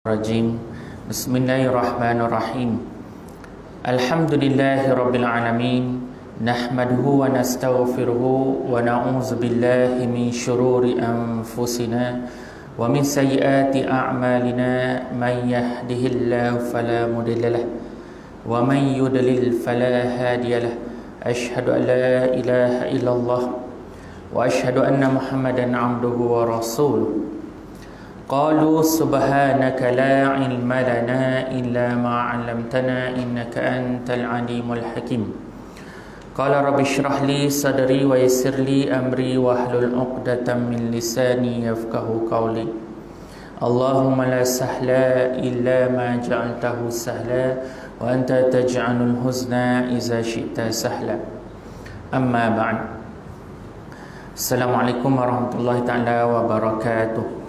Rajim. Bismillahirrahmanirrahim. Alhamdulillahirabbil alamin. Nahmaduhu wa nastaghfiruhu wa na'udzu billahi min shururi anfusina wa min sayyiati a'malina. Man yahdihillahu fala mudilla lahu wa man yudlil fala hadiyalah. Asyhadu an la ilaha illallah wa asyhadu anna Muhammadan 'abduhu wa rasuluh. Qalu subhanaka la ilma lana illa ma 'allamtana innaka antal alimul hakim. Qala rabbi shrah li sadri wa yassir li amri wahlul 'uqdatam min lisani yafqahu qawli. Allahumma la sahla illa ma ja'altahu sahla wa anta taj'alul huzna idza syi'ta sahla. Amma ba'd. Assalamualaikum warahmatullahi taala wabarakatuh.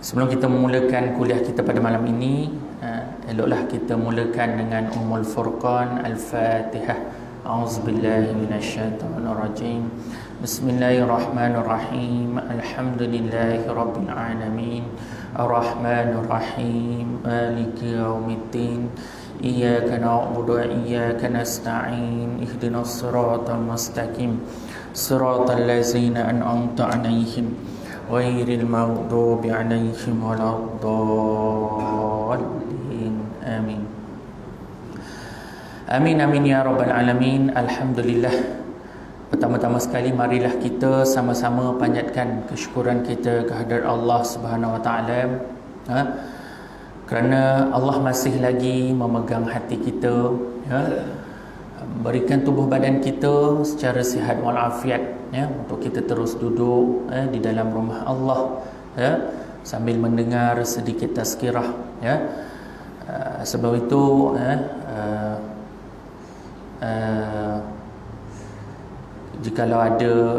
Sebelum kita memulakan kuliah kita pada malam ini, eloklah kita mulakan dengan Ummul Furqan Al-Fatihah. A'udzubillahi minasyaitonirrajim. Bismillahirrahmanirrahim. Alhamdulillahirabbil alamin. Arrahmanirrahim. Maliki yaumiddin. Iyyaka na'budu wa iyyaka nasta'in. Ihdinas siratal mustaqim. Siratal ladzina an'amta 'alaihim ghairil maghdubi 'alaihim waladdallin. Amin. Amin amin ya rabbal alamin. Alhamdulillah. Pertama-tama sekali marilah kita sama-sama panjatkan kesyukuran kita kehadrat Allah Subhanahu wa taala, kerana Allah masih lagi memegang hati kita, berikan tubuh badan kita secara sihat walafiat, untuk kita terus duduk di dalam rumah Allah, sambil mendengar sedikit tazkirah, sebab itu jikalau ada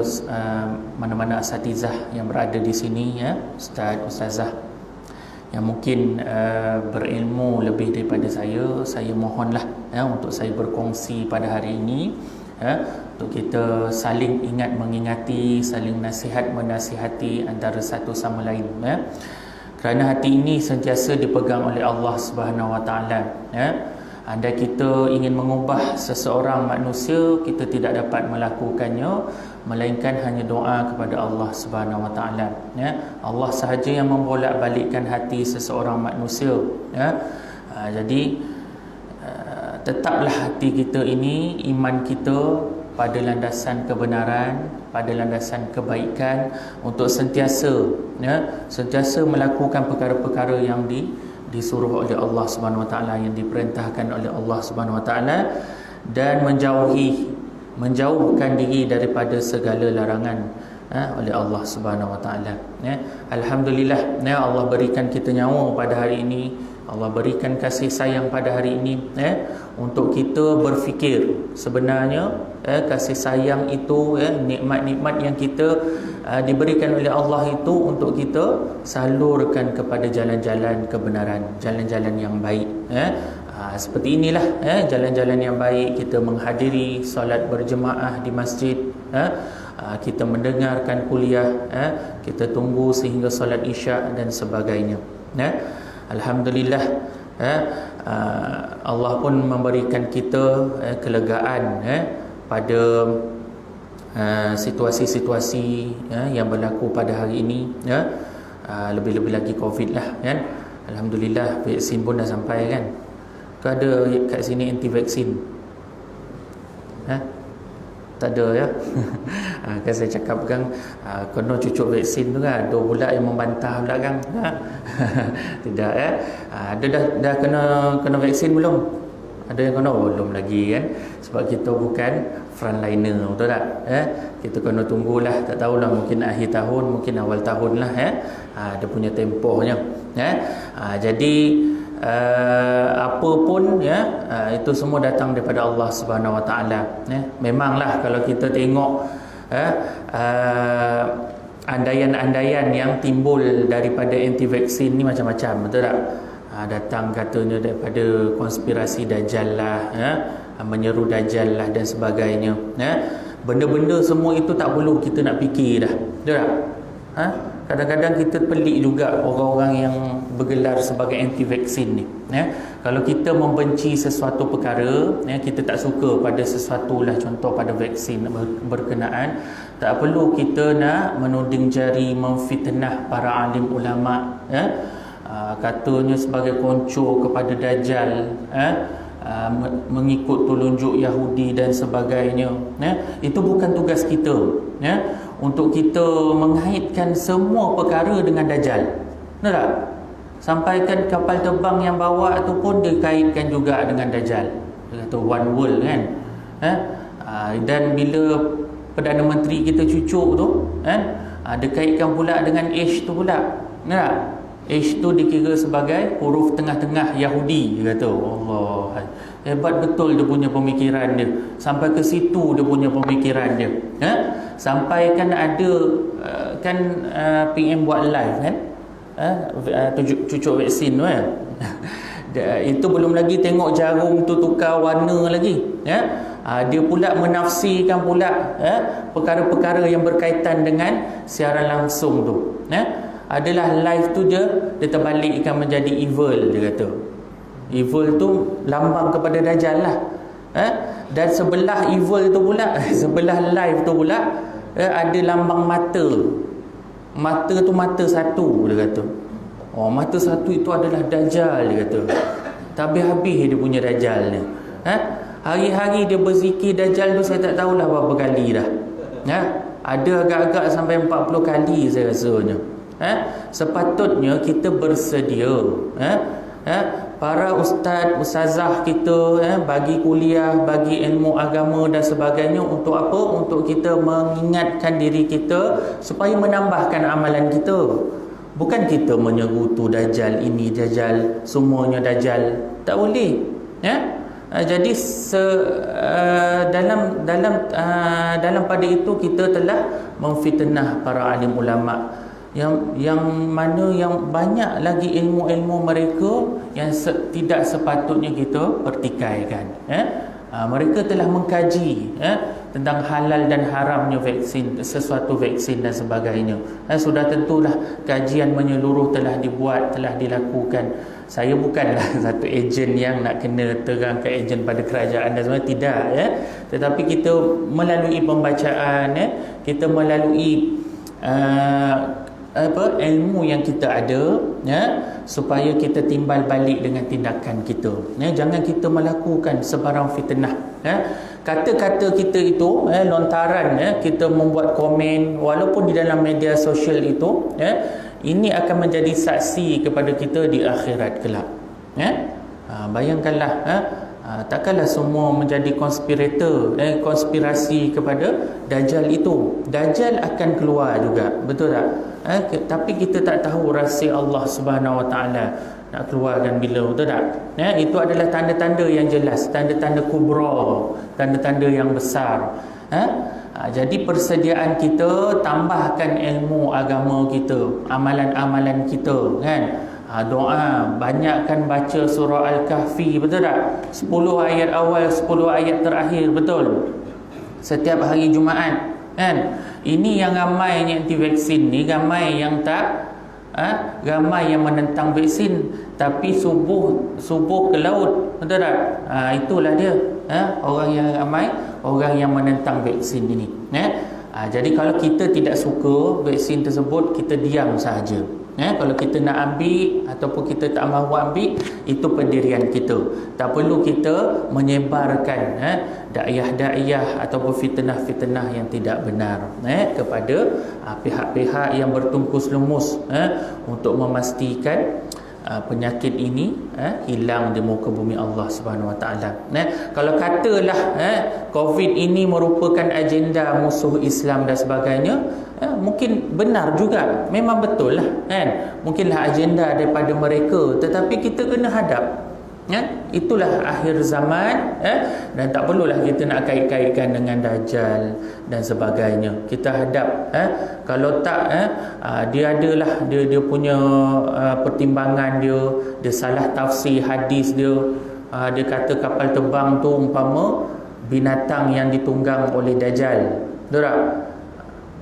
mana-mana asatizah yang berada di sini, ustaz, ustazah yang mungkin berilmu lebih daripada saya mohonlah untuk saya berkongsi pada hari ini, untuk kita saling ingat mengingati, saling nasihat menasihati antara satu sama lain, kerana hati ini sentiasa dipegang oleh Allah Subhanahu wa taala. Andai kita ingin mengubah seseorang manusia, kita tidak dapat melakukannya melainkan hanya doa kepada Allah Subhanahu wa taala. Allah sahaja yang membolak-balikkan hati seseorang manusia. Jadi tetaplah hati kita ini, iman kita pada landasan kebenaran, pada landasan kebaikan, untuk sentiasa melakukan perkara-perkara yang disuruh oleh Allah Subhanahu wa taala, yang diperintahkan oleh Allah Subhanahu wa taala, dan menjauhkan diri daripada segala larangan oleh Allah Subhanahu wa taala. Alhamdulillah, Allah berikan kita nyawa pada hari ini, Allah berikan kasih sayang pada hari ini, untuk kita berfikir sebenarnya kasih sayang itu, nikmat-nikmat yang kita diberikan oleh Allah itu untuk kita salurkan kepada jalan-jalan kebenaran, jalan-jalan yang baik. Seperti inilah jalan-jalan yang baik, kita menghadiri solat berjemaah di masjid, kita mendengarkan kuliah, kita tunggu sehingga solat isyak dan sebagainya. Alhamdulillah, Allah pun memberikan kita kelegaan pada situasi-situasi yang berlaku pada hari ini, lebih-lebih lagi Covid lah, kan. Alhamdulillah, vaksin pun dah sampai, kan. Ada kat sini anti vaksin? Tak ada, ya. Kan saya cakap kan, kena cucuk vaksin tu kan, ada pula yang membantah pula kan. Tidak, ya. Ada dah kena vaksin belum? Ada yang kena belum lagi, kan. Sebab kita bukan frontliner, betul tak? Kita kena tunggulah, tak tahulah, mungkin akhir tahun, mungkin awal tahun lah, dia punya tempohnya. Jadi apa pun, itu semua datang daripada Allah Subhanahu wa taala. Memanglah kalau kita tengok andaian-andaian yang timbul daripada anti vaksin ni macam-macam, betul tak? Datang katanya daripada konspirasi Dajjal lah, menyeru Dajjal lah dan sebagainya. Benda-benda semua itu tak perlu kita nak fikir dah, betul tak? kadang-kadang kita pelik juga orang-orang yang bergelar sebagai anti vaksin ni, ya. Kalau kita membenci sesuatu perkara, ya, kita tak suka pada sesuatu lah, contoh pada vaksin berkenaan, tak perlu kita nak menuding jari, memfitnah para alim ulama, ya. Katanya sebagai konco kepada Dajjal, mengikut tulunjuk Yahudi dan sebagainya, ya. Itu bukan tugas kita, ya, untuk kita mengaitkan semua perkara dengan Dajjal. Betul tak? Sampaikan kapal terbang yang bawa tu pun dikaitkan juga dengan Dajjal. Dia kata one world kan, dan bila Perdana Menteri kita cucuk tu kan, dikaitkan pula dengan H tu pula. Betul tak? H tu dikira sebagai huruf tengah-tengah Yahudi. Dia kata Allah, hebat betul dia punya pemikiran dia. Sampai ke situ dia punya pemikiran dia, sampai kan ada PM buat live kan, cucuk vaksin tu kan. Itu belum lagi tengok jarum tu tukar warna lagi, ya. Dia pula menafsirkan pula perkara-perkara yang berkaitan dengan siaran langsung tu, ya. Adalah live tu dia terbalikkan menjadi evil. Dia kata evil tu lambang kepada Dajjal lah, dan sebelah evil tu pula sebelah live tu pula ada lambang mata. Mata tu mata satu. Dia kata mata satu itu adalah Dajjal. Dia kata tak habis-habis dia punya Dajjal ni, hari-hari dia berzikir Dajjal tu saya tak tahulah berapa kali dah, ada agak-agak sampai 40 kali saya rasanya. Sepatutnya kita bersedia, para ustaz, ustazah kita, bagi kuliah, bagi ilmu agama dan sebagainya. Untuk apa? Untuk kita mengingatkan diri kita supaya menambahkan amalan kita. Bukan kita menyerutu Dajjal, ini Dajjal, semuanya Dajjal. Tak boleh, ya. Jadi dalam pada itu kita telah memfitnah para alim ulama yang mana yang banyak lagi ilmu-ilmu mereka yang tidak sepatutnya kita pertikaikan. Mereka telah mengkaji tentang halal dan haramnya vaksin, sesuatu vaksin dan sebagainya. Sudah tentulah kajian menyeluruh telah dibuat, telah dilakukan. Saya bukanlah satu ejen yang nak kena terangkan ejen pada kerajaan dan sebagainya, tidak, ya. Tetapi kita melalui pembacaan, kita melalui ilmu yang kita ada, ya, supaya kita timbal balik dengan tindakan kita, ya. Jangan kita melakukan sebarang fitnah, ya. Kata-kata kita itu, lontaran, kita membuat komen walaupun di dalam media sosial itu, ini akan menjadi saksi kepada kita di akhirat kelak, ya. Bayangkanlah, takkanlah semua menjadi konspirator, konspirasi kepada Dajjal itu. Dajjal akan keluar juga, betul tak? Tapi kita tak tahu rahsia Allah Subhanahu Wa Taala nak keluarkan bila, betul tak? Itu adalah tanda-tanda yang jelas, tanda-tanda kubra, tanda-tanda yang besar. Jadi persediaan kita, tambahkan ilmu agama kita, amalan-amalan kita, kan? Doa, banyakkan baca surah Al-Kahfi, betul tak? 10 ayat awal, 10 ayat terakhir, betul? Setiap hari Jumaat, kan? Ini yang ramai yang anti vaksin ni, ramai yang tak, ramai yang menentang vaksin, tapi subuh ke laut, betul tak? Itulah dia, orang yang ramai, orang yang menentang vaksin ini, jadi kalau kita tidak suka vaksin tersebut, kita diam sahaja. Kalau kita nak ambil ataupun kita tak mahu ambil, itu pendirian kita. Tak perlu kita menyebarkan dakwah-dakwah ataupun fitnah-fitnah yang tidak benar kepada pihak-pihak yang bertungkus lumus untuk memastikan penyakit ini hilang di muka bumi Allah Subhanahu Wa Taala. Kalau katalah COVID ini merupakan agenda musuh Islam dan sebagainya, mungkin benar juga, memang betul lah, kan? Mungkinlah agenda daripada mereka, tetapi kita kena hadap, itulah akhir zaman, dan tak perlulah kita nak kait-kaitkan dengan Dajjal dan sebagainya. Kita hadap, kalau tak, dia adalah dia punya pertimbangan dia salah tafsir hadis dia. Dia kata kapal terbang tu umpama binatang yang ditunggang oleh Dajjal, betul tak?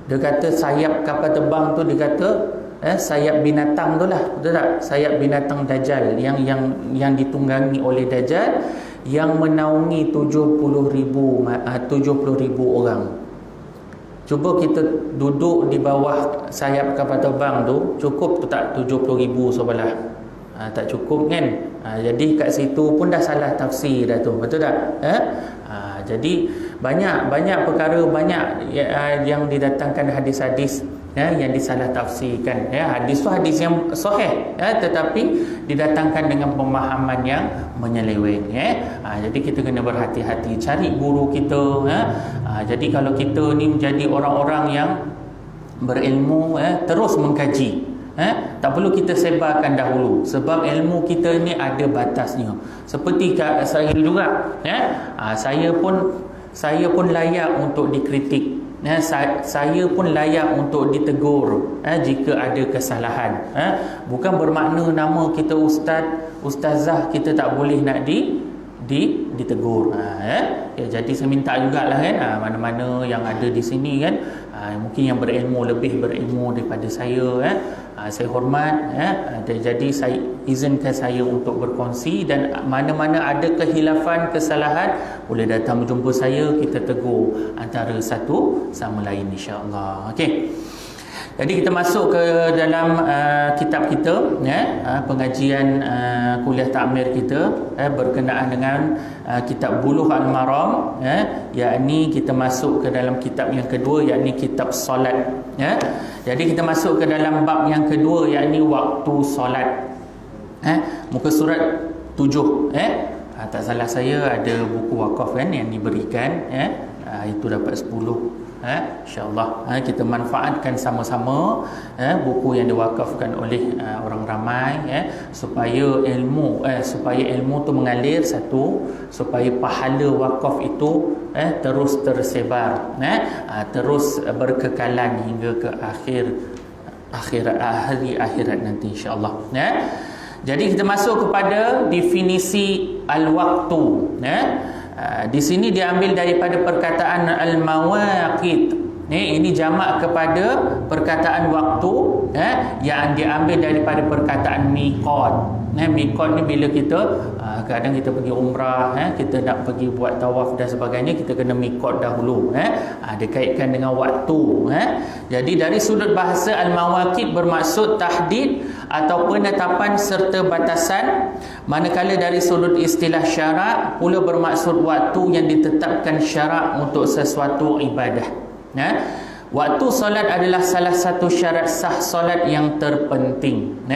Dia kata sayap kapal terbang tu, dia kata sayap binatang tu lah, betul tak? Sayap binatang Dajjal yang ditunggangi oleh Dajjal, yang menaungi 70,000 orang. Cuba kita duduk di bawah sayap kapal terbang tu, cukup tu tak 70,000 sebelah? Tak cukup kan? Jadi kat situ pun dah salah tafsir dah tu, betul tak? Jadi banyak perkara, banyak yang didatangkan hadis-hadis yang disalah tafsirkan. Hadis tu hadis yang sahih, tetapi didatangkan dengan pemahaman yang menyeleweng. Jadi kita kena berhati-hati, cari guru kita. Jadi kalau kita ni menjadi orang-orang yang berilmu, terus mengkaji. Tak perlu kita sebarkan dahulu, sebab ilmu kita ni ada batasnya. Seperti saya juga, saya pun layak untuk dikritik. Saya pun layak untuk ditegur jika ada kesalahan. Bukan bermakna nama kita ustazah kita tak boleh nak ditegur. Jadi saya minta jugalah kan, mana-mana yang ada di sini kan, mungkin yang lebih berilmu daripada saya, saya hormat, jadi saya izinkan saya untuk berkongsi, dan mana-mana ada kehilafan, kesalahan, boleh datang berjumpa saya, kita tegur antara satu sama lain, insya-Allah. Okey. Jadi kita masuk ke dalam kitab kita, pengajian kuliah takmir kita berkenaan dengan kitab Bulughul Maram, yakni kita masuk ke dalam kitab yang kedua, yakni kitab solat. Jadi kita masuk ke dalam bab yang kedua, yakni waktu solat. Muka surat 7. Tak salah saya ada buku wakaf kan yang diberikan, itu dapat 10. InsyaAllah kita manfaatkan sama-sama buku yang diwakafkan oleh orang ramai, supaya ilmu tu mengalir, satu, supaya pahala wakaf itu terus tersebar, terus berkekalan hingga ke hari akhirat nanti, insyaAllah. Jadi kita masuk kepada definisi al-waktu. Di sini diambil daripada perkataan al-mawaqit. Ini jamak kepada perkataan waktu, yang diambil daripada perkataan miqat. Miqat ni bila kita kadang kita pergi umrah, kita nak pergi buat tawaf dan sebagainya, kita kena miqat dahulu. Dikaitkan dengan waktu. Jadi dari sudut bahasa al-mawaqit bermaksud tahdid atau penetapan serta batasan, manakala dari sudut istilah syarak pula bermaksud waktu yang ditetapkan syarak untuk sesuatu ibadah. Waktu solat adalah salah satu syarat sah solat yang terpenting.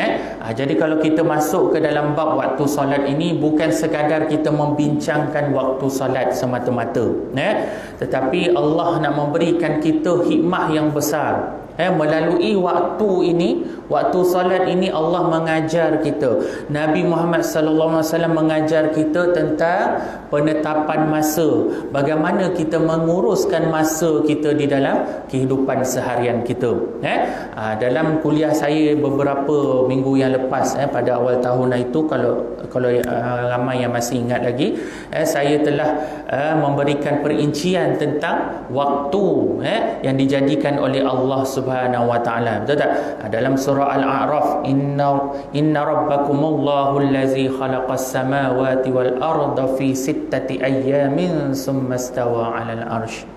Jadi kalau kita masuk ke dalam bab waktu solat ini, bukan sekadar kita membincangkan waktu solat semata-mata, tetapi Allah nak memberikan kita hikmah yang besar. Melalui waktu ini, waktu solat ini, Allah mengajar kita, Nabi Muhammad sallallahu alaihi wasallam mengajar kita tentang penetapan masa, bagaimana kita menguruskan masa kita di dalam kehidupan seharian kita. Dalam kuliah saya beberapa minggu yang lepas, pada awal tahun itu, kalau ramai yang masih ingat lagi, saya telah memberikan perincian tentang waktu yang dijadikan oleh Allah Subhanahu wa taala. Betul tak? Dalam surah Al-A'raf, inna rabbakumullahu allazi khalaqas samawati wal arda fi sittati ayyamin summa istawa 'alal 'arsy.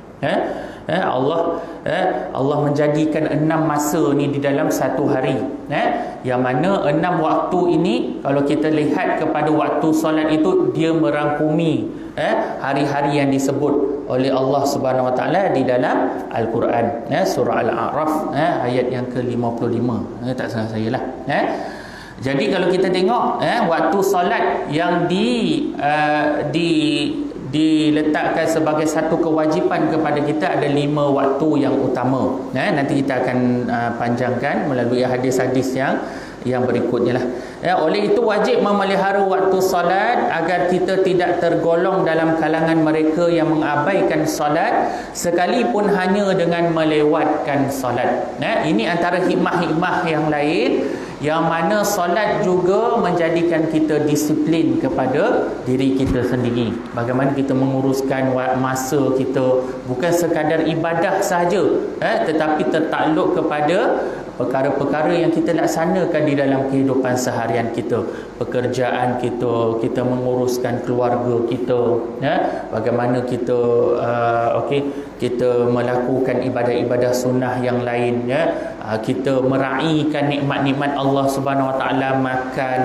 Allah menjadikan 6 masa ni di dalam satu hari, yang mana 6 waktu ini, kalau kita lihat kepada waktu solat itu, dia merangkumi hari-hari yang disebut oleh Allah Subhanahu Wa Taala di dalam Al-Quran, surah Al-A'raf ayat yang ke-55, tak salah saya lah. Jadi kalau kita tengok waktu solat yang diletakkan sebagai satu kewajipan kepada kita, ada 5 waktu yang utama. Nanti kita akan panjangkan melalui hadis-hadis yang berikutnya lah. Oleh itu wajib memelihara waktu solat agar kita tidak tergolong dalam kalangan mereka yang mengabaikan solat sekalipun hanya dengan melewatkan solat. Ini antara hikmah-hikmah yang lain yang mana solat juga menjadikan kita disiplin kepada diri kita sendiri. Bagaimana kita menguruskan masa kita, bukan sekadar ibadah sahaja, tetapi tertakluk kepada perkara-perkara yang kita laksanakan di dalam kehidupan seharian kita, pekerjaan kita, kita menguruskan keluarga kita, bagaimana kita kita melakukan ibadah-ibadah sunnah yang lain, kita meraihkan nikmat-nikmat Allah Subhanahu Wa Taala, makan,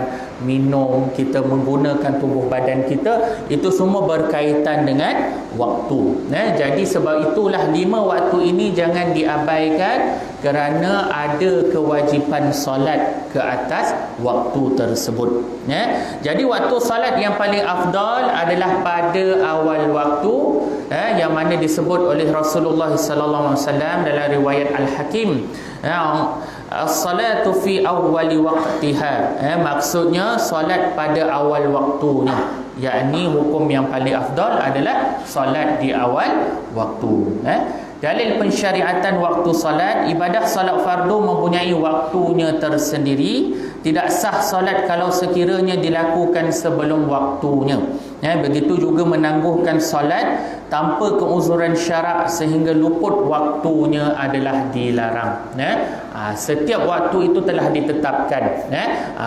minum, kita menggunakan tubuh badan kita, itu semua berkaitan dengan waktu. Jadi sebab itulah 5 waktu ini jangan diabaikan, kerana ada kewajipan solat ke atas waktu tersebut. Jadi waktu solat yang paling afdal adalah pada awal waktu, yang mana disebut oleh Rasulullah sallallahu alaihi wasallam dalam riwayat Al-Hakim, as-salatu fi awwali waqtiha, maksudnya solat pada awal waktunya, yakni hukum yang paling afdal adalah solat di awal waktu. Dalil pensyariatan waktu solat, ibadah solat fardu mempunyai waktunya tersendiri. Tidak sah solat kalau sekiranya dilakukan sebelum waktunya. Begitu juga menangguhkan solat tanpa keuzuran syarak sehingga luput waktunya adalah dilarang. Setiap waktu itu telah ditetapkan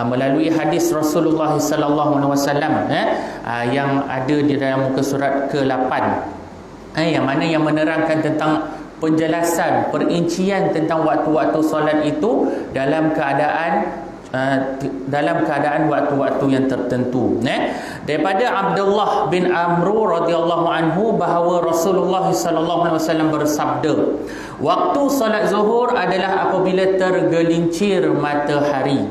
melalui hadis Rasulullah sallallahu alaihi wasallam yang ada di dalam muka surat ke-8, yang mana yang menerangkan tentang penjelasan, perincian tentang waktu-waktu solat itu dalam keadaan waktu-waktu yang tertentu. Daripada Abdullah bin Amru radhiyallahu anhu bahawa Rasulullah sallallahu alaihi wasallam bersabda, waktu solat zuhur adalah apabila tergelincir matahari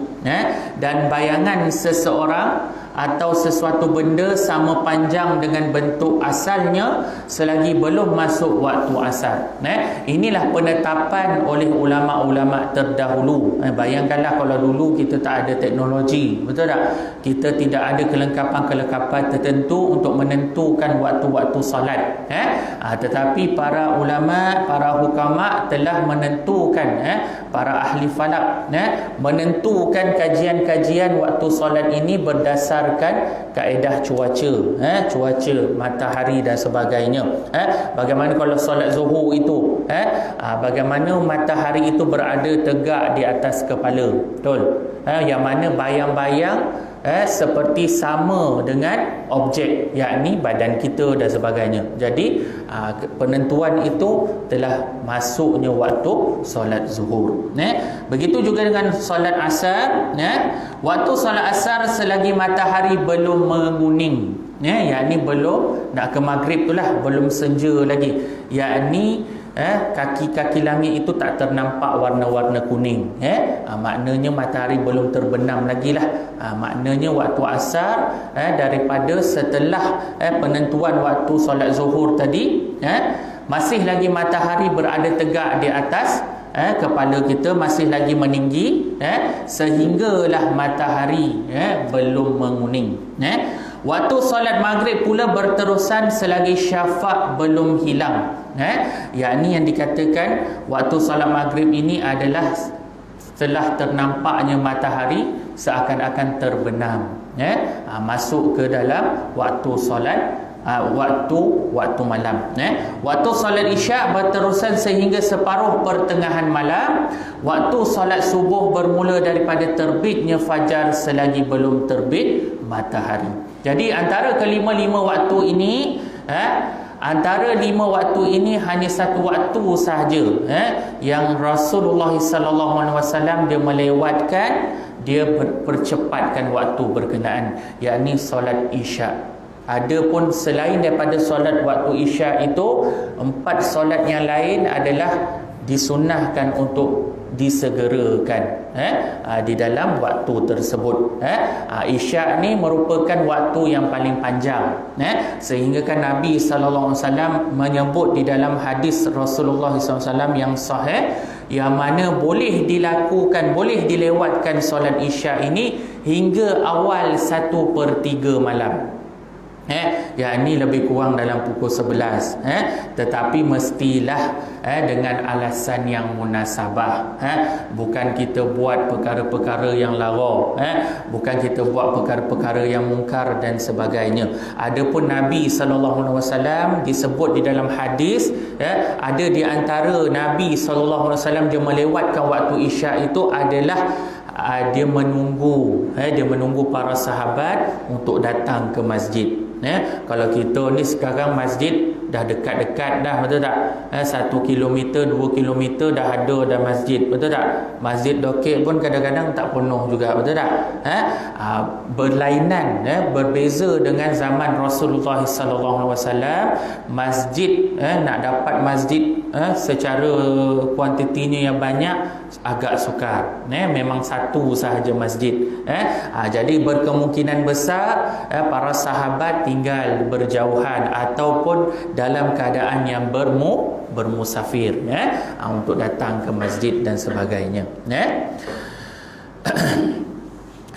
dan bayangan seseorang atau sesuatu benda sama panjang dengan bentuk asalnya selagi belum masuk waktu asar. Inilah penetapan oleh ulama-ulama terdahulu. Bayangkanlah kalau dulu kita tak ada teknologi, betul tak? Kita tidak ada kelengkapan-kelengkapan tertentu untuk menentukan waktu-waktu solat. Tetapi para ulama, para hukama telah menentukan, para ahli falak menentukan kajian-kajian waktu solat ini berdasarkan kaedah cuaca, cuaca matahari dan sebagainya. Bagaimana kalau solat zuhur itu, bagaimana matahari itu berada tegak di atas kepala, betul? Yang mana bayang-bayang seperti sama dengan objek, yakni badan kita dan sebagainya. Jadi penentuan itu telah masuknya waktu solat zuhur. Begitu juga dengan solat asar. Waktu solat asar selagi matahari belum menguning, yakni belum nak ke maghrib itulah, belum senja lagi, yakni kaki-kaki langit itu tak ternampak warna-warna kuning, maknanya matahari belum terbenam lagi lah. Maknanya waktu asar daripada setelah penentuan waktu solat zuhur tadi, masih lagi matahari berada tegak di atas kepala kita, masih lagi meninggi, sehinggalah matahari belum menguning. Waktu solat maghrib pula berterusan selagi syafaq belum hilang. Yakni yang dikatakan waktu solat maghrib ini adalah setelah ternampaknya matahari seakan-akan terbenam, masuk ke dalam waktu solat waktu malam. Waktu solat isyak berterusan sehingga separuh pertengahan malam. Waktu solat subuh bermula daripada terbitnya fajar selagi belum terbit matahari. Jadi antara kelima-lima waktu ini, antara 5 waktu ini hanya satu waktu sahaja yang Rasulullah sallallahu alaihi wasallam dia melewatkan, dia percepatkan waktu berkenaan, yakni solat isyak. Adapun selain daripada solat waktu isyak itu, 4 solat yang lain adalah disunnahkan untuk disegerakan di dalam waktu tersebut. Isyak ni merupakan waktu yang paling panjang, sehingga kan Nabi sallallahu alaihi wasallam menyebut di dalam hadis Rasulullah sallallahu alaihi wasallam yang sahih, yang mana boleh dilakukan, boleh dilewatkan solat isyak ini hingga awal 1/3 malam. Yang ini lebih kurang dalam pukul 11, tetapi mestilah dengan alasan yang munasabah, bukan kita buat perkara-perkara yang lara, bukan kita buat perkara-perkara yang mungkar dan sebagainya. Adapun Nabi SAW disebut di dalam hadis, ada di antara Nabi SAW dia melewatkan waktu Isyak itu adalah dia menunggu para sahabat untuk datang ke masjid. Kalau kita ni sekarang masjid dah dekat-dekat dah, betul tak? 1 kilometer 2 kilometer dah ada masjid, betul tak? Masjid Dokek pun kadang-kadang tak penuh juga, betul tak? Berlainan, berbeza dengan zaman Rasulullah SAW. Masjid, nak dapat masjid secara kuantitinya yang banyak agak sukar, memang satu sahaja masjid. Jadi berkemungkinan besar para sahabat tinggal berjauhan ataupun dalam keadaan yang bermusafir, untuk datang ke masjid dan sebagainya.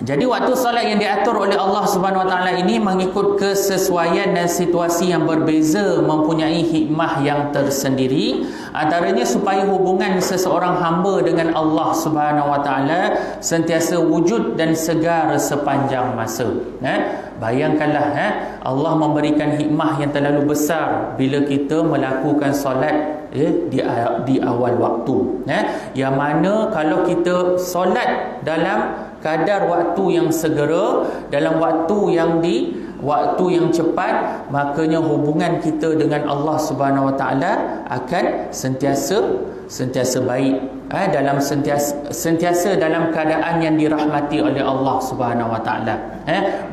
Jadi waktu solat yang diatur oleh Allah Subhanahu Wa Taala ini mengikut kesesuaian dan situasi yang berbeza, mempunyai hikmah yang tersendiri. Antaranya supaya hubungan seseorang hamba dengan Allah Subhanahu Wa Taala sentiasa wujud dan segar sepanjang masa. Bayangkanlah, Allah memberikan hikmah yang terlalu besar bila kita melakukan solat di awal waktu. Yang mana kalau kita solat dalam kadar waktu yang segera, dalam waktu yang cepat, makanya hubungan kita dengan Allah Subhanahu Wa Taala akan sentiasa baik, dalam sentiasa dalam keadaan yang dirahmati oleh Allah Subhanahu Wa Taala.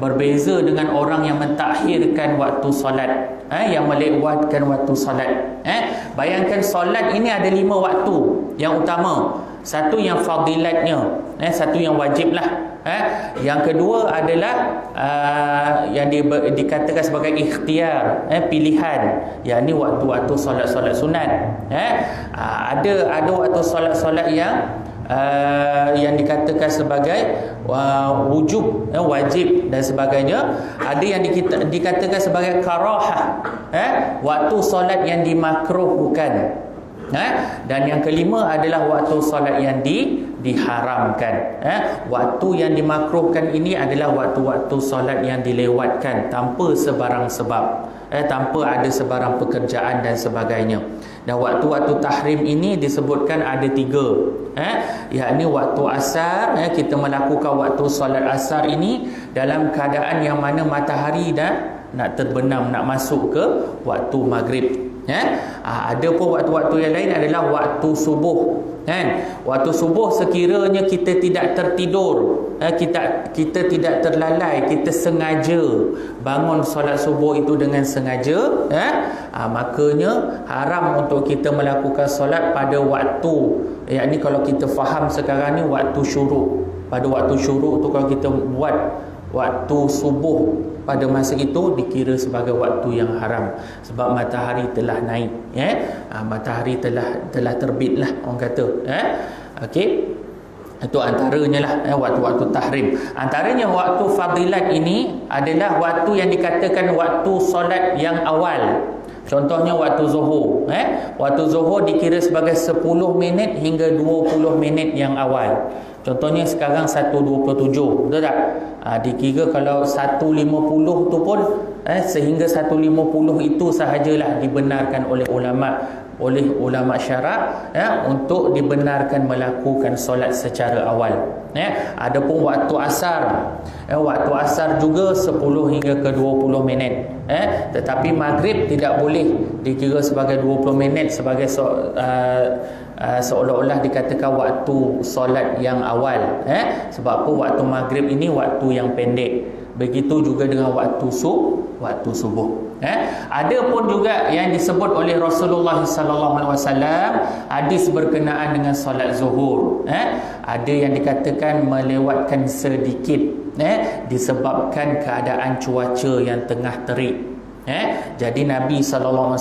Berbeza dengan orang yang mentakhirkan waktu solat, yang melewatkan waktu solat. Bayangkan solat ini ada 5 waktu yang utama. Satu yang fadilatnya, satu yang wajib lah. Yang kedua adalah yang dikatakan sebagai ikhtiar, pilihan. Yang ni waktu-waktu solat-solat sunat. Ada waktu solat-solat yang dikatakan sebagai wujub, wajib dan sebagainya. Ada yang dikatakan sebagai karahah, waktu solat yang dimakruhkan. Dan yang kelima adalah waktu solat yang diharamkan. Waktu yang dimakruhkan ini adalah waktu-waktu solat yang dilewatkan tanpa sebarang sebab, tanpa ada sebarang pekerjaan dan sebagainya. Dan waktu-waktu tahrim ini disebutkan ada 3, yakni waktu asar. Kita melakukan waktu solat asar ini dalam keadaan yang mana matahari dah nak terbenam, nak masuk ke waktu maghrib. Ada pun waktu-waktu yang lain adalah waktu subuh. Waktu subuh sekiranya kita tidak tertidur, kita tidak terlalai, kita sengaja bangun solat subuh itu dengan sengaja, makanya haram untuk kita melakukan solat pada waktu, yakni kalau kita faham sekarang ni waktu syuruk. Pada waktu syuruk tu kalau kita buat waktu subuh pada masa itu dikira sebagai waktu yang haram, sebab matahari telah naik, matahari telah terbit lah, orang kata. Okey, itu antaranya lah, waktu-waktu tahrim. Antaranya waktu fadilat ini adalah waktu yang dikatakan waktu solat yang awal. Contohnya waktu zuhur. Waktu zuhur dikira sebagai 10 minit hingga 20 minit yang awal. Contohnya sekarang 1.27, betul tak? Dikira kalau 1.50 tu pun sehingga 1.50 itu sahajalah dibenarkan oleh ulama syarak, untuk dibenarkan melakukan solat secara awal. Adapun waktu asar juga 10 hingga ke 20 minit. Tetapi maghrib tidak boleh dikira sebagai 20 minit, sebagai seolah-olah dikatakan waktu solat yang awal. Sebab apa? Waktu maghrib ini waktu yang pendek. Begitu juga dengan waktu subuh. Ada pun juga yang disebut oleh Rasulullah SAW, hadis berkenaan dengan solat zuhur. Ada yang dikatakan melewatkan sedikit, disebabkan keadaan cuaca yang tengah terik. Jadi Nabi SAW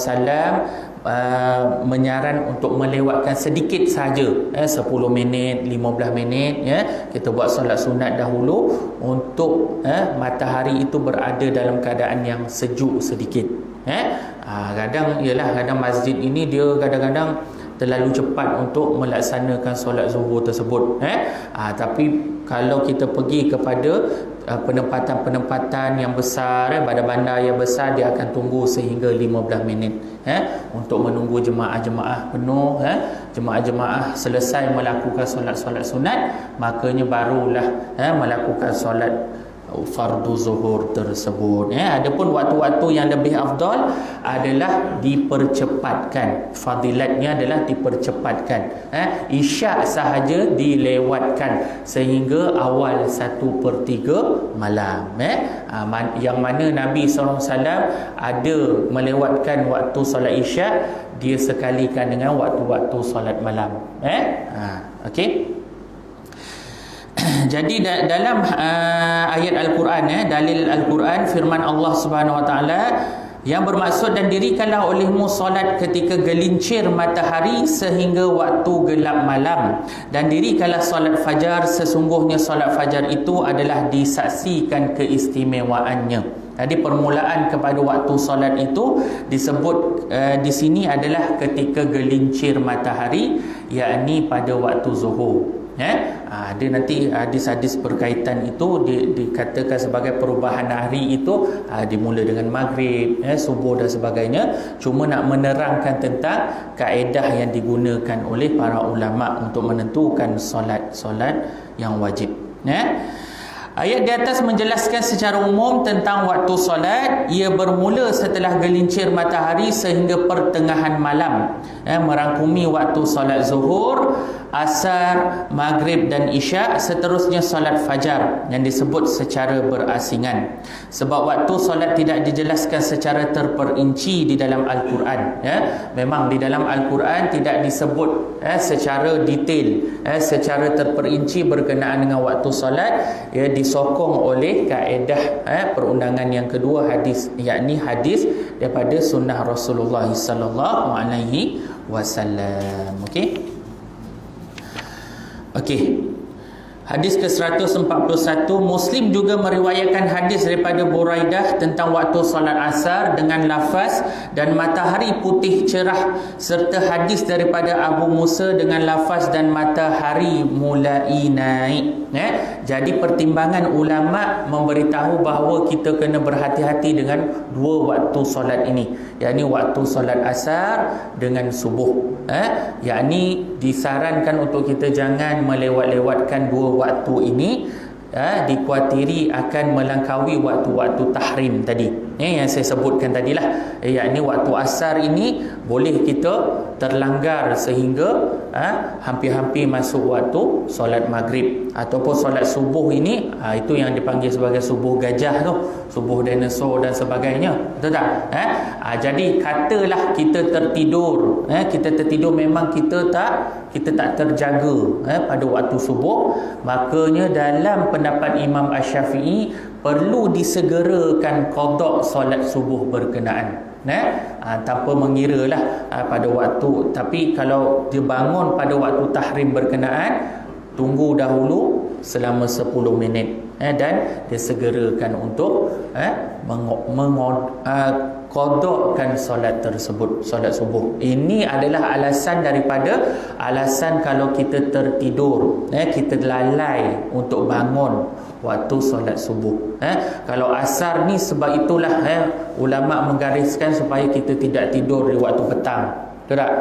menyaran untuk melewatkan sedikit saja 10 minit, 15 minit kita buat solat sunat dahulu untuk matahari itu berada dalam keadaan yang sejuk sedikit. Kadang masjid ini dia kadang-kadang terlalu cepat untuk melaksanakan solat zuhur tersebut. Tapi kalau kita pergi kepada penempatan-penempatan yang besar, bandar-bandar yang besar, dia akan tunggu sehingga 15 minit untuk menunggu jemaah-jemaah penuh, jemaah-jemaah selesai melakukan solat-solat sunat, makanya barulah melakukan solat fardu zuhur tersebut. Adapun waktu-waktu yang lebih afdal adalah dipercepatkan. Fadilatnya adalah dipercepatkan. Isyak sahaja dilewatkan sehingga awal 1/3 malam. Yang mana Nabi SAW ada melewatkan waktu solat isyak, dia sekalikan dengan waktu-waktu solat malam. Okey. Jadi dalam ayat Al-Quran, dalil Al-Quran, firman Allah Subhanahu Wa Taala yang bermaksud, dan dirikanlah olehmu solat ketika gelincir matahari sehingga waktu gelap malam, dan dirikanlah solat fajar, sesungguhnya solat fajar itu adalah disaksikan keistimewaannya. Jadi permulaan kepada waktu solat itu disebut di sini adalah ketika gelincir matahari, yakni pada waktu zuhur. Dia nanti hadis-hadis berkaitan itu dikatakan sebagai perubahan hari itu dimula dengan maghrib, subuh dan sebagainya. Cuma nak menerangkan tentang kaedah yang digunakan oleh para ulama untuk menentukan solat yang wajib. Ayat di atas menjelaskan secara umum tentang waktu solat. Ia bermula setelah gelincir matahari sehingga pertengahan malam, merangkumi waktu solat zuhur, asar, maghrib dan isyak. Seterusnya solat fajar yang disebut secara berasingan. Sebab waktu solat tidak dijelaskan secara terperinci di dalam Al-Quran. Memang di dalam Al-Quran tidak disebut secara detail, secara terperinci berkenaan dengan waktu solat. Disokong oleh kaedah perundangan yang kedua, hadis, yakni hadis daripada sunnah Rasulullah sallallahu alaihi wasallam. Okey. Hadis ke-141, Muslim juga meriwayatkan hadis daripada Buraidah tentang waktu solat asar dengan lafaz dan matahari putih cerah, serta hadis daripada Abu Musa dengan lafaz dan matahari mulai naik. Jadi pertimbangan ulama memberitahu bahawa kita kena berhati-hati dengan dua waktu solat ini, yakni waktu solat asar dengan subuh. Yakni disarankan untuk kita jangan melewat-lewatkan dua waktu ini, dikuatiri akan melangkaui waktu-waktu tahrim tadi, yang saya sebutkan tadilah. Yakni waktu asar ini boleh kita terlanggar sehingga hampir-hampir masuk waktu solat maghrib, ataupun solat subuh ini itu yang dipanggil sebagai subuh gajah tu, subuh dinosaur dan sebagainya, betul tak? Jadi katalah kita tertidur, memang kita tak terjaga pada waktu subuh, makanya dalam pendapat Imam Asy-Syafi'i perlu disegerakan qada solat subuh berkenaan, tanpa mengiralah pada waktu. Tapi kalau dia bangun pada waktu tahrim berkenaan, tunggu dahulu selama 10 minit dan disegerakan untuk qadakan solat tersebut, solat subuh. Ini adalah alasan daripada alasan kalau kita tertidur, kita lalai untuk bangun waktu solat subuh. Kalau asar ni, sebab itulah ulama menggariskan supaya kita tidak tidur di waktu petang, betul tak?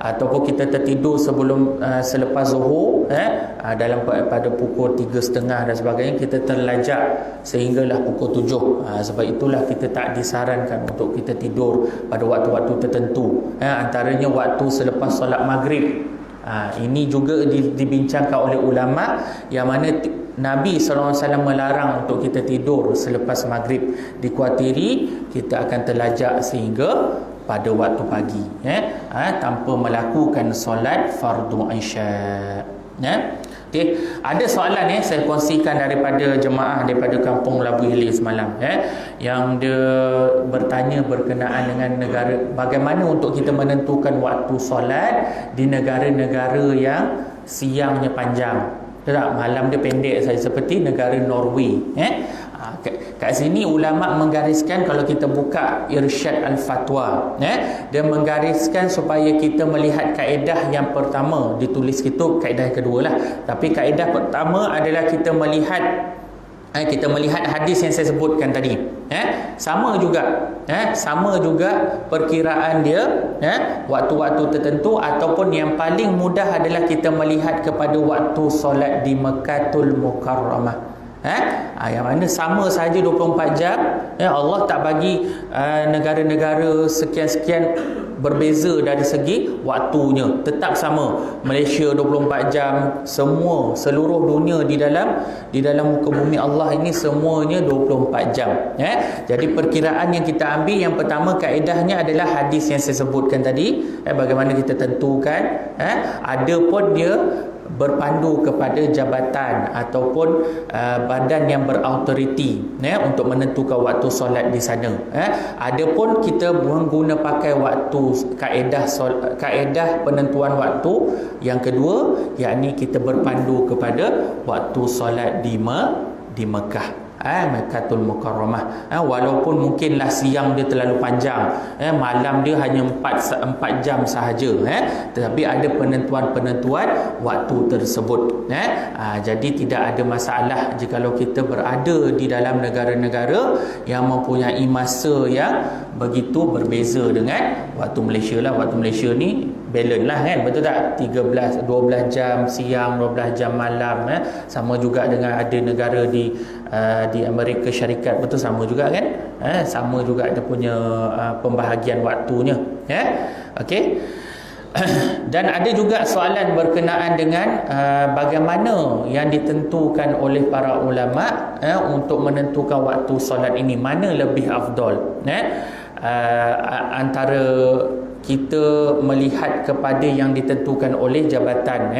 Ataupun kita tertidur selepas zuhur, pada pukul 3.30 dan sebagainya, kita terlajak sehinggalah pukul 7. Sebab itulah kita tak disarankan untuk kita tidur pada waktu-waktu tertentu. Antaranya waktu selepas solat maghrib. Ini juga dibincangkan oleh ulama, yang mana Nabi SAW melarang untuk kita tidur selepas maghrib. Dikuatiri kita akan terlajak sehingga pada waktu pagi, tanpa melakukan solat fardu isya. Okey, ada soalan saya kongsikan daripada jemaah daripada kampung Labu Hilir semalam yang dia bertanya berkenaan dengan negara, bagaimana untuk kita menentukan waktu solat di negara-negara yang siangnya panjang. Tak, malam dia pendek saja, seperti negara Norway. Kat sini ulama menggariskan, kalau kita buka Irsyad Al-Fatwa, dia menggariskan supaya kita melihat kaedah yang pertama, ditulis itu kaedah yang kedua lah, tapi kaedah pertama adalah kita melihat hadis yang saya sebutkan tadi. Sama juga perkiraan dia, waktu-waktu tertentu, ataupun yang paling mudah adalah kita melihat kepada waktu solat di Mekkatul Mukarramah. Yang mana sama saja 24 jam. Allah tak bagi negara-negara sekian-sekian berbeza dari segi waktunya, tetap sama. Malaysia 24 jam, semua seluruh dunia di dalam muka bumi Allah ini semuanya 24 jam. Jadi perkiraan yang kita ambil, yang pertama kaedahnya adalah hadis yang saya sebutkan tadi. Bagaimana kita tentukan? Ada pun dia berpandu kepada jabatan ataupun badan yang berautoriti untuk menentukan waktu solat di sana. Adapun kita mengguna pakai waktu kaedah penentuan waktu yang kedua, yakni kita berpandu kepada waktu solat di Mekah, Mekkatul Mukarramah. Walaupun mungkinlah siang dia terlalu panjang, malam dia hanya 4 jam sahaja, tetapi ada penentuan-penentuan waktu tersebut. Jadi tidak ada masalah jikalau kita berada di dalam negara-negara yang mempunyai masa yang begitu berbeza dengan waktu Malaysia lah. Waktu Malaysia ni balance lah, betul tak? 12 jam siang, 12 jam malam. Sama juga dengan ada negara di Amerika Syarikat, betul, sama juga kan? Sama juga dia punya pembahagian waktunya. Okey. Dan ada juga soalan berkenaan dengan bagaimana yang ditentukan oleh para ulama untuk menentukan waktu solat ini, mana lebih afdal, antara kita melihat kepada yang ditentukan oleh jabatan,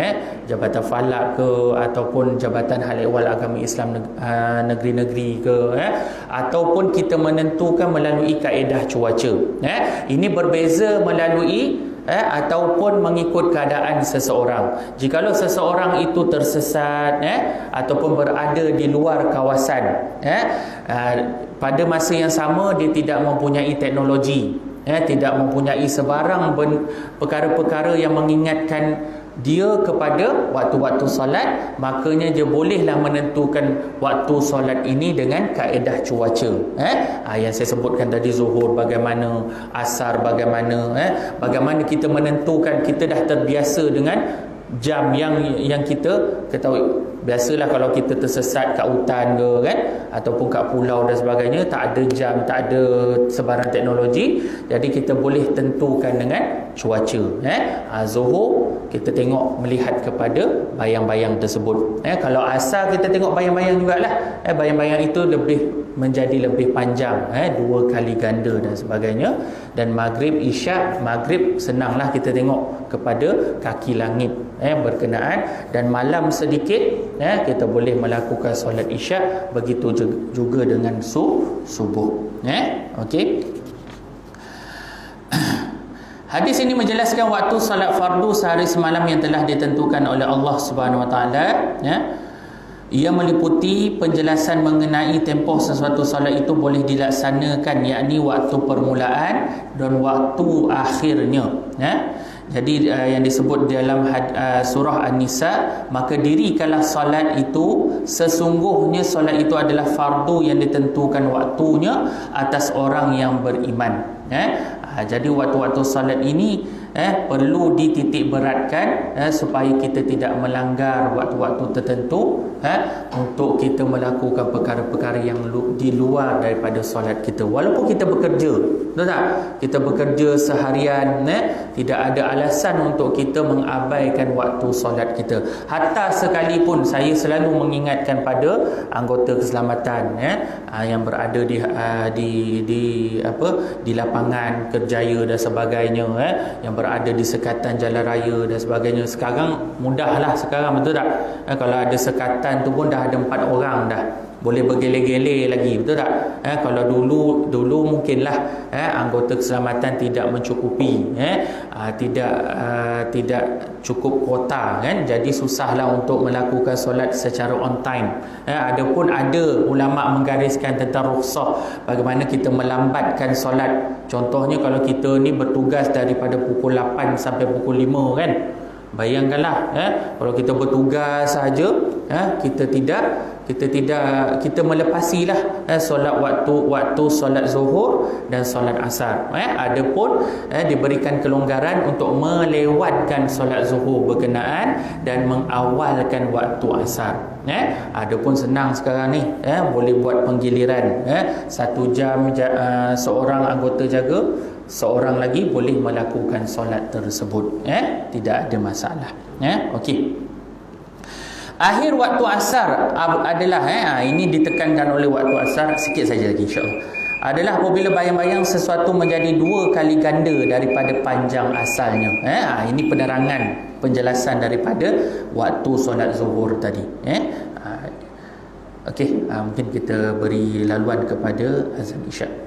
jabatan falak ke, ataupun jabatan hal ehwal agama Islam negeri-negeri ke, ataupun kita menentukan melalui kaedah cuaca. Ini berbeza melalui ataupun mengikut keadaan seseorang. Jikalau seseorang itu tersesat ataupun berada di luar kawasan, pada masa yang sama dia tidak mempunyai teknologi, tidak mempunyai sebarang perkara-perkara yang mengingatkan dia kepada waktu-waktu solat, makanya dia bolehlah menentukan waktu solat ini dengan kaedah cuaca. Yang saya sebutkan tadi, zuhur bagaimana, asar bagaimana, bagaimana kita menentukan. Kita dah terbiasa dengan jam yang kita ketahui. Biasalah kalau kita tersesat kat hutan ke kan, ataupun kat pulau dan sebagainya, tak ada jam, tak ada sebarang teknologi, jadi kita boleh tentukan dengan cuaca. Zuhur kita tengok melihat kepada bayang-bayang tersebut. Kalau asar kita tengok bayang-bayang jugalah. Bayang-bayang itu menjadi lebih panjang, 2 kali ganda dan sebagainya. Dan maghrib, isyak, maghrib senanglah kita tengok kepada kaki langit berkenaan, dan malam sedikit kita boleh melakukan solat isyak, begitu juga dengan subuh. Okey. Hadis ini menjelaskan waktu salat fardu sehari semalam yang telah ditentukan oleh Allah Subhanahu Wa Taala. Ia meliputi penjelasan mengenai tempoh sesuatu solat itu boleh dilaksanakan, yakni waktu permulaan dan waktu akhirnya. Jadi yang disebut dalam surah An-Nisa, maka dirikanlah solat itu, sesungguhnya solat itu adalah fardu yang ditentukan waktunya atas orang yang beriman. Jadi waktu-waktu solat ini perlu dititik beratkan supaya kita tidak melanggar waktu-waktu tertentu untuk kita melakukan perkara-perkara yang di luar daripada solat kita. Walaupun kita bekerja, betul tak? Kita bekerja seharian, tidak ada alasan untuk kita mengabaikan waktu solat kita. Hatta sekalipun, saya selalu mengingatkan pada anggota keselamatan yang berada di lapangan kerjaya dan sebagainya, yang berada berada di sekatan jalan raya dan sebagainya. Sekarang mudahlah sekarang, betul tak? Kalau ada sekatan tu pun dah ada 4 orang dah, boleh bergele-gele lagi, betul tak? Kalau dulu mungkinlah anggota keselamatan tidak mencukupi, tidak cukup kuota kan, jadi susahlah untuk melakukan solat secara on time. Adapun ada ulama menggariskan tentang rukhsah bagaimana kita melambatkan solat. Contohnya kalau kita ni bertugas daripada pukul 8 sampai pukul 5 kan, bayangkanlah kalau kita bertugas saja, kita melepasilah solat waktu solat zuhur dan solat asar. Adapun diberikan kelonggaran untuk melewatkan solat zuhur berkenaan dan mengawalkan waktu asar. Adapun senang sekarang ni, boleh buat penggiliran, 1 jam seorang anggota jaga, seorang lagi boleh melakukan solat tersebut, tidak ada masalah. Okey. Akhir waktu asar adalah ini ditekankan oleh waktu asar sikit saja lagi insya-Allah. Adalah apabila bayang-bayang sesuatu menjadi 2 kali ganda daripada panjang asalnya. Ini penerangan, penjelasan daripada waktu solat zuhur tadi. Okey, mungkin kita beri laluan kepada azan isyak.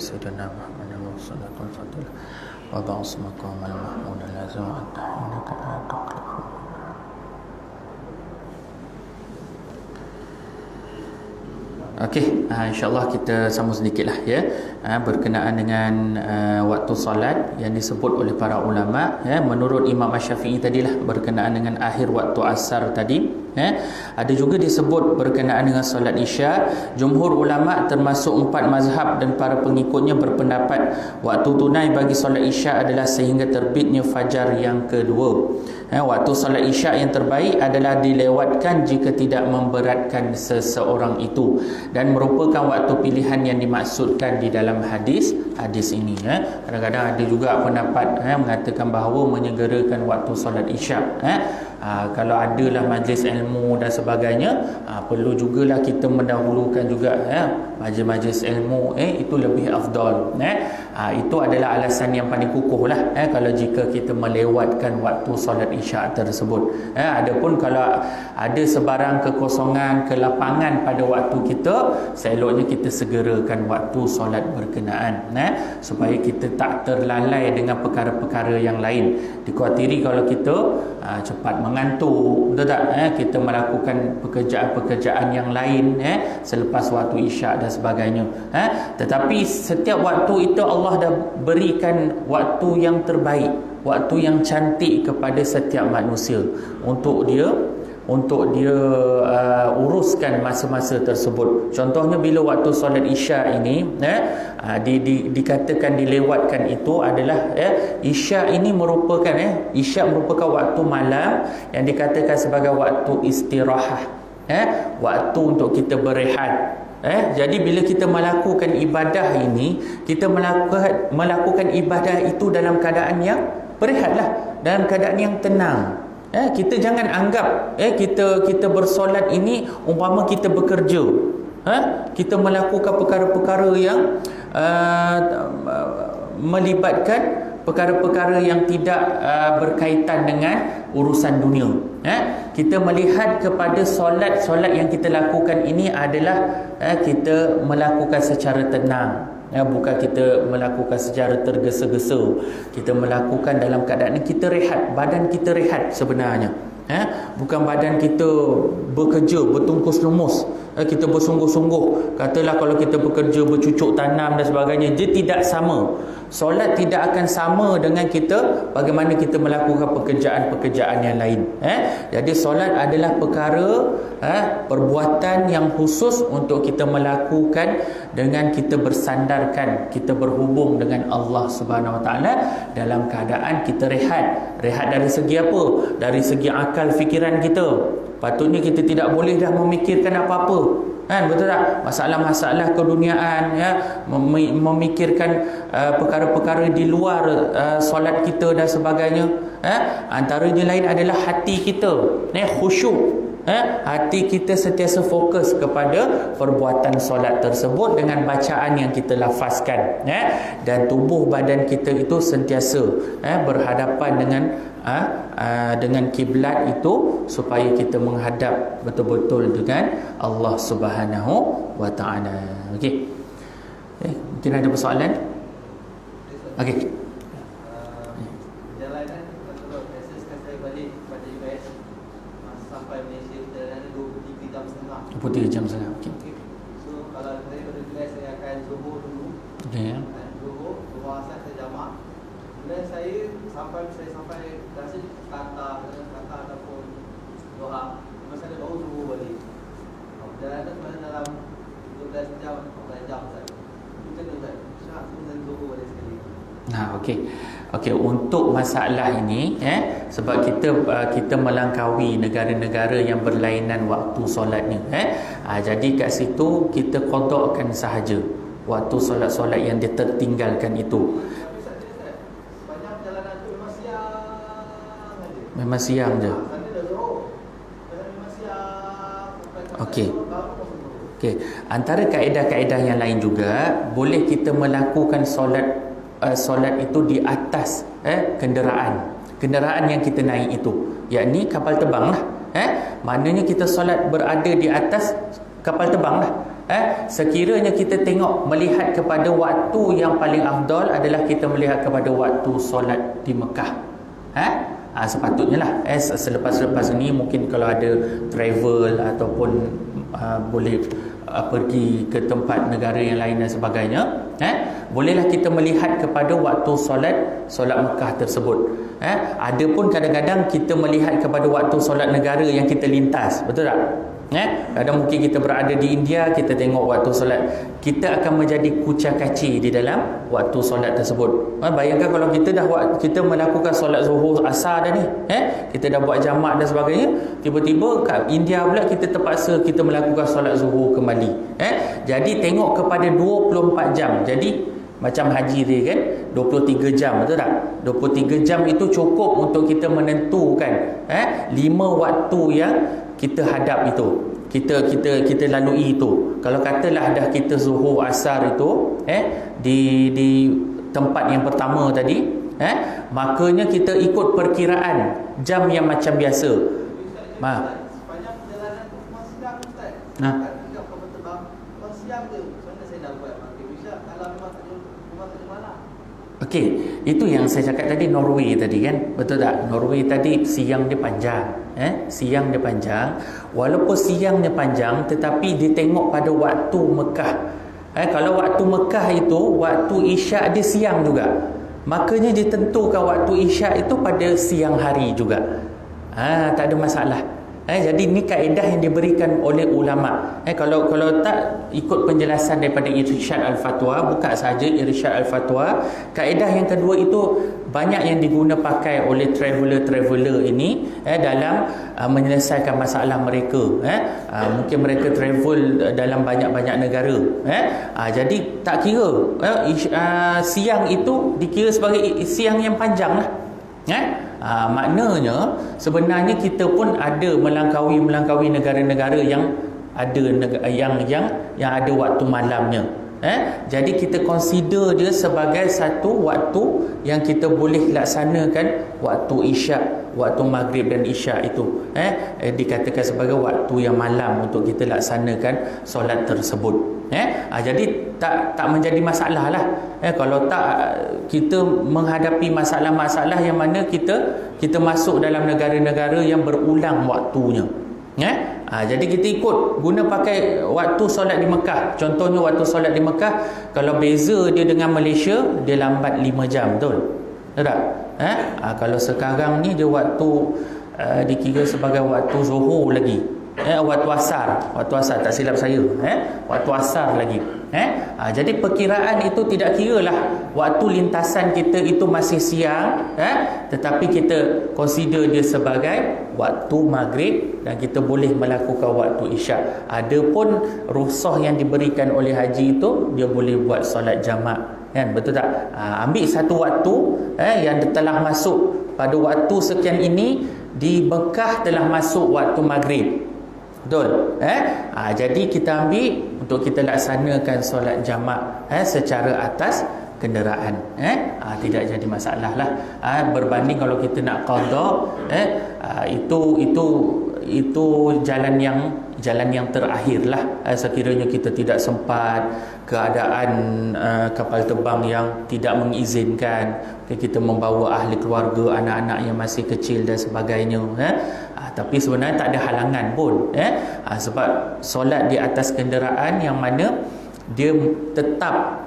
سيدنا محمد وصلاة الفضل وضع اسمكم المحمود اللازم أنت إنك لا تخلف. Okey, insya-Allah kita sambung sedikitlah ya. Berkenaan dengan waktu solat yang disebut oleh para ulama ya, menurut Imam Asy-Syafi'i tadilah berkenaan dengan akhir waktu asar tadi ya. Ada juga disebut berkenaan dengan solat Isya. Jumhur ulama termasuk 4 mazhab dan para pengikutnya berpendapat waktu tunai bagi solat Isya adalah sehingga terbitnya fajar yang kedua. Waktu solat Isya yang terbaik adalah dilewatkan jika tidak memberatkan seseorang itu dan merupakan waktu pilihan yang dimaksudkan di dalam hadis ini ya. Kadang-kadang ada juga pendapat mengatakan bahawa menyegerakan waktu solat Isya kalau adalah majlis ilmu dan sebagainya, perlu jugalah kita mendahulukan juga majlis-majlis ilmu itu lebih afdal itu adalah alasan yang paling kukuh lah kalau jika kita melewatkan waktu solat Isya tersebut. Adapun kalau ada sebarang kekosongan, kelapangan pada waktu kita, seeloknya kita segerakan waktu solat berkenaan supaya kita tak terlalai dengan perkara-perkara yang lain. Dikhawatiri kalau kita cepat mengantuk, betul tak? Kita melakukan pekerjaan-pekerjaan yang lain selepas waktu Isya dan sebagainya. Tetapi setiap waktu itu Allah dah berikan waktu yang terbaik, waktu yang cantik kepada setiap manusia untuk dia uruskan masa-masa tersebut. Contohnya bila waktu solat Isya ini dikatakan dilewatkan, itu adalah Isya ini merupakan Isya merupakan waktu malam yang dikatakan sebagai waktu istirahat, waktu untuk kita berehat. Jadi bila kita melakukan ibadah ini, kita melakukan ibadah itu dalam keadaan yang berehatlah, dalam keadaan yang tenang. Kita jangan anggap kita bersolat ini umpama kita bekerja. Kita melakukan perkara-perkara yang melibatkan perkara-perkara yang tidak berkaitan dengan urusan dunia. Kita melihat kepada solat yang kita lakukan ini adalah kita melakukan secara tenang. Bukan kita melakukan secara tergesa-gesa. Kita melakukan dalam keadaan kita rehat, badan kita rehat sebenarnya. Bukan badan kita bekerja bertungkus lumus, kita bersungguh-sungguh. Katalah kalau kita bekerja bercucuk tanam dan sebagainya, dia tidak sama. Solat tidak akan sama dengan kita bagaimana kita melakukan pekerjaan-pekerjaan yang lain. Jadi solat adalah perkara perbuatan yang khusus untuk kita melakukan dengan kita bersandarkan, kita berhubung dengan Allah Subhanahu Wa Taala dalam keadaan kita rehat. Rehat dari segi apa? Dari segi akal fikiran kita. Patutnya kita tidak boleh dah memikirkan apa-apa. Betul tak? Masalah-masalah keduniaan, memikirkan perkara-perkara di luar solat kita dan sebagainya. Antaranya lain adalah hati kita khusyuk. Hati kita sentiasa fokus kepada perbuatan solat tersebut dengan bacaan yang kita lafazkan, dan tubuh badan kita itu sentiasa berhadapan dengan kiblat itu supaya kita menghadap betul-betul dengan Allah Subhanahu Wa Taala. Okey. Mungkin ada persoalan? Okey. Putih jam setengah. Okey. So kalau saya berdua saya akan zuhur dulu. Okey. Zuhur, asar saya jamak. Kemudian saya sampai rasa kata ataupun doa, masa ada baru zuhur balik. Dan ada dalam 12 jam, 14 jam saja. Itu kan syak dan zuhur balik sekali. Okey, untuk masalah ini sebab kita melangkaui negara-negara yang berlainan waktu solatnya, jadi kat situ kita qadakkan sahaja waktu solat-solat yang dia tertinggalkan itu. Banyak perjalanan tu memang siang aja. Memang siang je. Sana dah zuhur. Memang siang. Okey. Antara kaedah-kaedah yang lain juga, boleh kita melakukan solat itu di atas kenderaan yang kita naik itu, yakni kapal terbang lah. Maknanya kita solat berada di atas kapal terbang lah. Sekiranya kita tengok melihat kepada waktu yang paling afdal adalah kita melihat kepada waktu solat di Mekah. Sepatutnya lah selepas ni mungkin kalau ada travel ataupun boleh pergi ke tempat negara yang lain dan sebagainya, bolehlah kita melihat kepada waktu solat Mekah tersebut. Ada pun kadang-kadang kita melihat kepada waktu solat negara yang kita lintas, betul tak? Kadang mungkin kita berada di India, kita tengok waktu solat, kita akan menjadi kucak-kacir di dalam waktu solat tersebut. Bayangkan kalau kita melakukan solat zuhur asar dah ni, kita dah buat jamak dan sebagainya, tiba-tiba kat India pula kita terpaksa kita melakukan solat zuhur kembali. Jadi tengok kepada 24 jam. Jadi macam haji dia kan 23 jam, betul tak? 23 jam itu cukup untuk kita menentukan 5 waktu yang kita hadap itu, kita lalui itu. Kalau katalah dah kita zuhur asar itu di tempat yang pertama tadi, makanya kita ikut perkiraan jam yang macam biasa. Sepanjang perjalanan tu semua siang, Ustaz. Tidak kapal terbang siang tu. Macam saya nak buat maghrib isyak kalau memang tak ada malam. Okey, itu yang saya cakap tadi, Norway tadi kan, betul tak? Norway tadi siang dia panjang, siang dia panjang. Walaupun siang dia panjang, tetapi dia tengok pada waktu Mekah. Kalau waktu Mekah itu waktu isyak dia siang juga, makanya dia tentukan waktu isyak itu pada siang hari juga. Tak ada masalah. Jadi ni kaedah yang diberikan oleh ulama. Kalau tak ikut penjelasan daripada Irsyad Al-Fatwa, buka saja Irsyad Al-Fatwa. Kaedah yang kedua itu banyak yang diguna pakai oleh traveler ini dalam menyelesaikan masalah mereka. Mungkin mereka travel dalam banyak-banyak negara. Jadi tak kira siang itu dikira sebagai siang yang panjang lah. Maknanya sebenarnya kita pun ada melangkaui negara-negara yang ada yang ada waktu malamnya. Jadi kita consider dia sebagai satu waktu yang kita boleh laksanakan waktu isyak, waktu maghrib dan isyak itu. Dikatakan sebagai waktu yang malam untuk kita laksanakan solat tersebut. Jadi tak menjadi masalah lah. Kalau tak, kita menghadapi masalah-masalah yang mana kita masuk dalam negara-negara yang berulang waktunya. Jadi kita ikut guna pakai waktu solat di Mekah. Contohnya waktu solat di Mekah, kalau beza dia dengan Malaysia, dia lambat 5 jam, betul? Betul tak? Kalau sekarang ni dia waktu dikira sebagai waktu zuhur lagi. Waktu asar tak silap saya, waktu asar lagi. Jadi perkiraan itu tidak kiralah waktu lintasan kita itu masih siang, tetapi kita consider dia sebagai waktu maghrib dan kita boleh melakukan waktu isyak. Adapun rukhsah yang diberikan oleh haji itu, dia boleh buat solat jamak, kan? Betul tak? Ambil satu waktu yang telah masuk pada waktu sekian ini, di Mekah telah masuk waktu maghrib, betul? Jadi kita ambil untuk kita laksanakan solat jamak secara atas kenderaan. Tidak jadi masalah lah. Berbanding kalau kita nak qada, itu jalan yang terakhir lah. Sekiranya kita tidak sempat, keadaan kapal terbang yang tidak mengizinkan, kita membawa ahli keluarga, anak-anak yang masih kecil dan sebagainya, tapi sebenarnya tak ada halangan pun, sebab solat di atas kenderaan yang mana dia tetap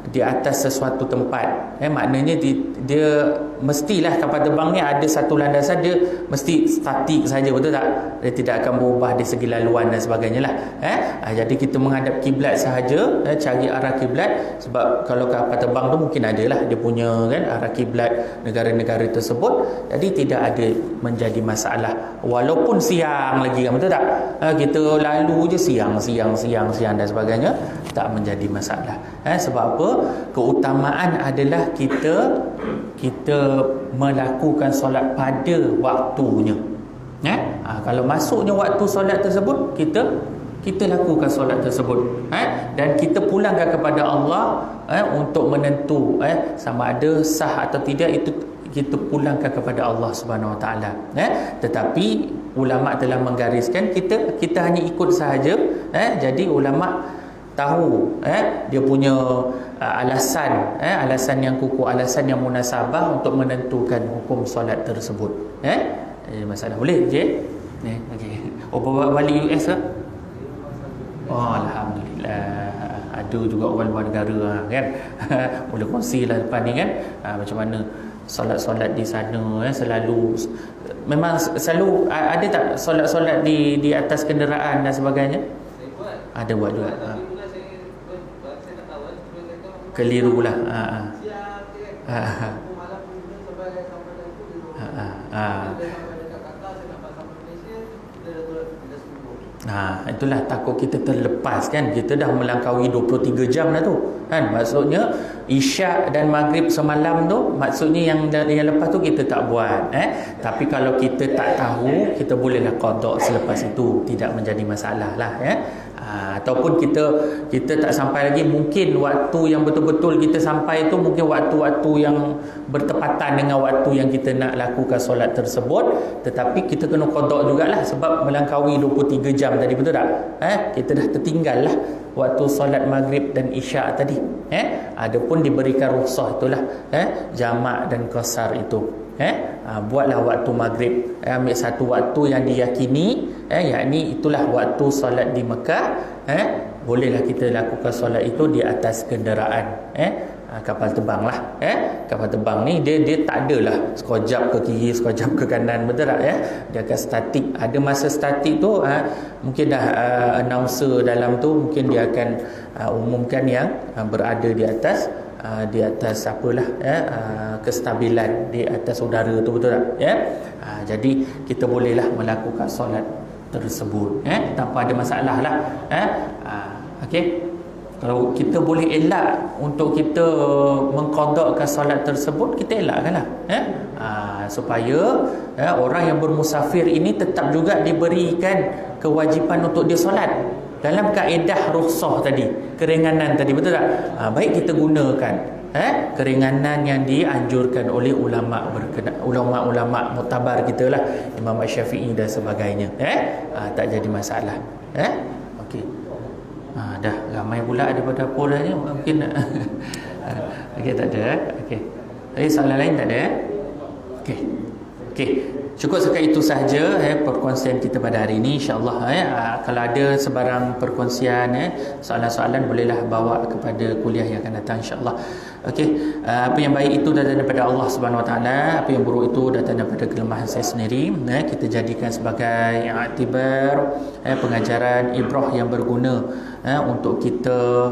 di atas sesuatu tempat, maknanya dia mestilah kapal terbang ni ada satu landasan, dia mesti statik saja, betul tak? Dia tidak akan berubah dari segi laluan dan sebagainya lah. Jadi kita menghadap kiblat sahaja, cari arah kiblat, sebab kalau kapal terbang tu mungkin adalah dia punya kan arah kiblat negara-negara tersebut, jadi tidak ada menjadi masalah walaupun siang lagi, kan? Betul tak? Kita lalu je siang dan sebagainya, tak menjadi masalah. Sebab apa? Keutamaan adalah kita melakukan solat pada waktunya. Kalau masuknya waktu solat tersebut, kita lakukan solat tersebut, dan kita pulangkan kepada Allah untuk menentu sama ada sah atau tidak, itu kita pulangkan kepada Allah Subhanahu Wa Taala. Tetapi ulama telah menggariskan kita hanya ikut sahaja. Jadi ulama tahu dia punya alasan yang kukuh, alasan yang munasabah untuk menentukan hukum solat tersebut. Masalah boleh je. Okey. Bawa balik US ke? Oh, alhamdulillah. Ada juga orang luar negara kan. Boleh kongsilah depan ni kan. Macam mana solat-solat di sana selalu, memang selalu ada tak solat-solat di atas kenderaan dan sebagainya? Saya buat. Ada buat juga. Tapi pula saya tak tahu kan. Cuma kata Kelirulah. siap je kan. Aku malam pun sampai dah tu dia Dia sampai dekat Qatar, saya nampak sampai Malaysia, dia sembuh. Itulah takut kita terlepas kan. Kita dah melangkaui 23 jam dah tu kan. Maksudnya Isyak dan Maghrib semalam tu, maksudnya yang lepas tu kita tak buat Tapi kalau kita tak tahu, kita bolehlah qada selepas itu, tidak menjadi masalah lah ataupun kita tak sampai lagi, mungkin waktu yang betul-betul kita sampai tu mungkin waktu-waktu yang bertepatan dengan waktu yang kita nak lakukan solat tersebut, tetapi kita kena qada jugalah sebab melangkaui 23 jam tadi, betul tak? Kita dah tertinggal lah waktu solat Maghrib dan Isyak tadi. Adapun diberikan rukhsah itulah jamak dan qasar itu. Buatlah waktu Maghrib, ambil satu waktu yang diyakini, yakni itulah waktu solat di Mekah. Bolehlah kita lakukan solat itu di atas kenderaan, kapal terbang lah. Kapal terbang ni dia tak adalah sekejap ke kiri, sekejap ke kanan, betul tak dia akan statik. Ada masa statik tu mungkin dah announcer dalam tu mungkin dia akan umumkan yang berada di atas apalah kestabilan di atas udara tu, betul tak jadi kita bolehlah melakukan solat tersebut tanpa ada masalah lah. Okey, kalau kita boleh elak untuk kita mengqadakkan solat tersebut, kita elakkanlah supaya orang yang bermusafir ini tetap juga diberikan kewajipan untuk dia solat dalam kaedah rukhsah tadi, keringanan tadi, betul tak? Baik kita gunakan keringanan yang dianjurkan oleh ulama muktabar kita lah, Imam Syafi'i dan sebagainya. Tak jadi masalah. Okey. Dah ramai pula daripada pola ni mungkin. Okey, tak ada. Okey. Ada soalan lain tak ada? Okey. Okey. Cukup sekat itu sahaja perkongsian kita pada hari ini, insya-Allah. Kalau ada sebarang perkongsian soalan-soalan, bolehlah bawa kepada kuliah yang akan datang, insya-Allah. Okey, apa yang baik itu datang daripada Allah Subhanahu Wa Taala, apa yang buruk itu datang daripada kelemahan saya sendiri. Kita jadikan sebagai i'tibar, pengajaran ibrah yang berguna untuk kita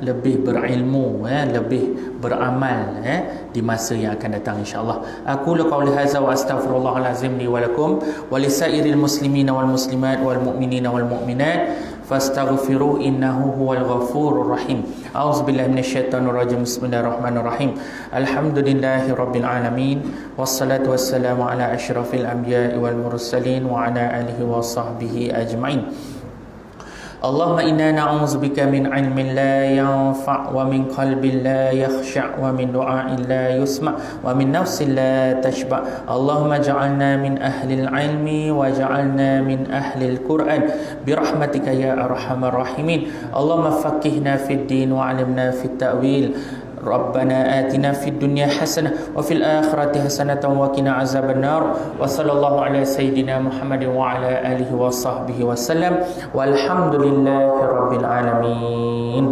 lebih berilmu, lebih beramal di masa yang akan datang, insya-Allah. Aku qauli hadza wa astaghfirullahal azim li wa lakum wa lisairil muslimina wal muslimat wal mu'minina wal mu'minat fastaghfiruhu innahu huwal ghafurur rahim. A'udzubillahi minasyaitonir rajim. Bismillahirrahmanirrahim. Alhamdulillahi rabbil alamin wassalatu wassalamu ala asyrafil anbiya'i wal mursalin wa ala alihi wa sahbihi ajma'in. Allahumma inna na'udzubika min ilmin la yanfa' wa min qalbin la yakhsha' wa min du'a'in la yusma' wa min nafsin la tashba'. Allahumma ja'alna min ahlil ilmi wa ja'alna min ahlil Qur'an bi rahmatika ya arhamar rahimin. Allahumma faqqihna fid din wa 'allimna fit ta'wil. ربنا آتنا في الدنيا حسنة وفي الآخرة حسنة وقنا عذاب النار وصلى الله على سيدنا محمد وعلى آله وصحبه وسلم والحمد لله رب العالمين.